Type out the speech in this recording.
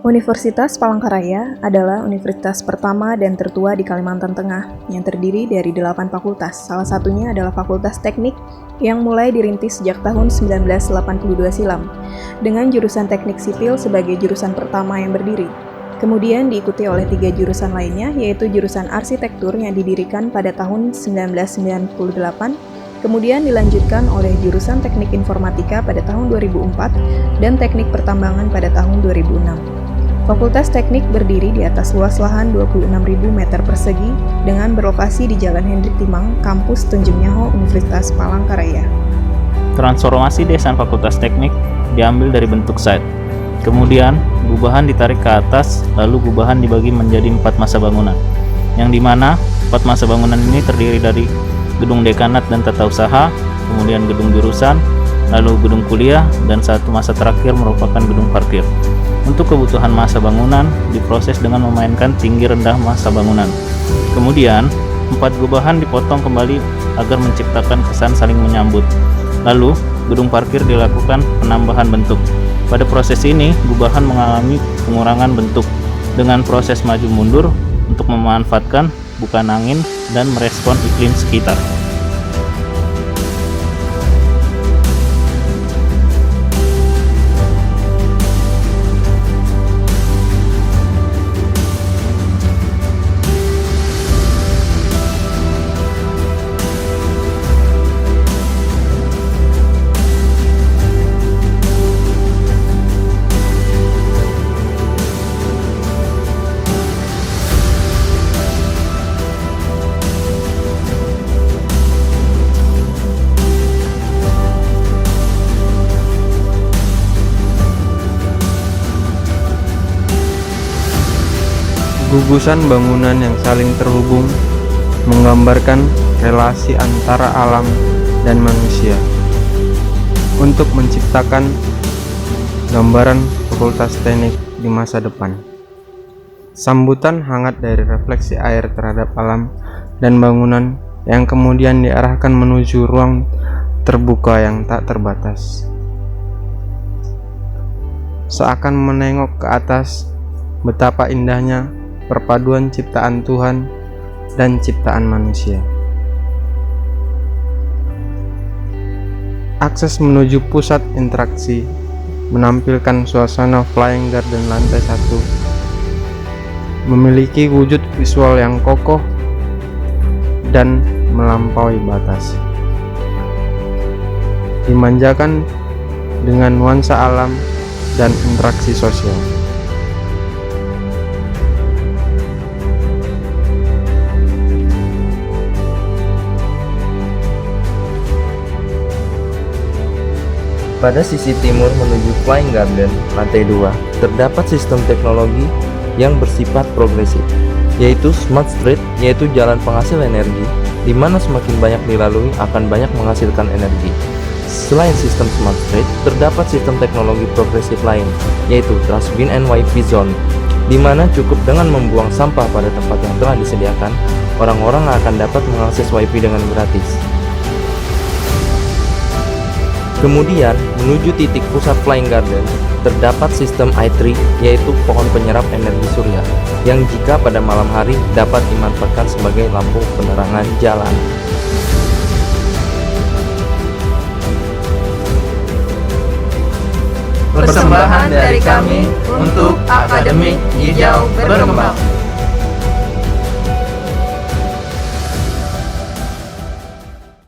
Universitas Palangkaraya adalah universitas pertama dan tertua di Kalimantan Tengah yang terdiri dari 8 fakultas. Salah satunya adalah Fakultas Teknik yang mulai dirintis sejak tahun 1982 silam dengan jurusan Teknik Sipil sebagai jurusan pertama yang berdiri. Kemudian diikuti oleh 3 jurusan lainnya, yaitu jurusan Arsitektur yang didirikan pada tahun 1998, kemudian dilanjutkan oleh jurusan Teknik Informatika pada tahun 2004 dan Teknik Pertambangan pada tahun 2006. Fakultas Teknik berdiri di atas luas lahan 26.000 meter persegi dengan berlokasi di Jalan Hendrik Timang, Kampus Tunjung Nyaho, Universitas Palangkaraya. Transformasi desain Fakultas Teknik diambil dari bentuk site. Kemudian, gubahan ditarik ke atas, lalu gubahan dibagi menjadi 4 masa bangunan, yang dimana 4 masa bangunan ini terdiri dari gedung dekanat dan tata usaha, kemudian gedung jurusan, lalu gedung kuliah, dan satu masa terakhir merupakan gedung parkir. Untuk kebutuhan masa bangunan diproses dengan memainkan tinggi rendah masa bangunan. Kemudian, 4 gubahan dipotong kembali agar menciptakan kesan saling menyambut. Lalu, gedung parkir dilakukan penambahan bentuk. Pada proses ini, gubahan mengalami pengurangan bentuk dengan proses maju mundur untuk memanfaatkan bukan angin dan merespon iklim sekitar. Gugusan bangunan yang saling terhubung menggambarkan relasi antara alam dan manusia untuk menciptakan gambaran Fakultas Teknik di masa depan. Sambutan hangat dari refleksi air terhadap alam dan bangunan yang kemudian diarahkan menuju ruang terbuka yang tak terbatas. Seakan menengok ke atas, betapa indahnya perpaduan ciptaan Tuhan dan ciptaan manusia. Akses menuju pusat interaksi menampilkan suasana Flying Garden lantai 1, memiliki wujud visual yang kokoh dan melampaui batas. Dimanjakan dengan nuansa alam dan interaksi sosial. Pada sisi timur menuju Flying Garden, lantai 2, terdapat sistem teknologi yang bersifat progresif, yaitu Smart Street, yaitu jalan penghasil energi, di mana semakin banyak dilalui akan banyak menghasilkan energi. Selain sistem Smart Street, terdapat sistem teknologi progresif lain, yaitu Trashbin and Wifi Zone, di mana cukup dengan membuang sampah pada tempat yang telah disediakan, orang-orang akan dapat mengakses Wifi dengan gratis. Kemudian, menuju titik pusat Flying Garden, terdapat sistem i3, yaitu pohon penyerap energi surya, yang jika pada malam hari dapat dimanfaatkan sebagai lampu penerangan jalan. Persembahan dari kami untuk Akademik Hijau Berkembang.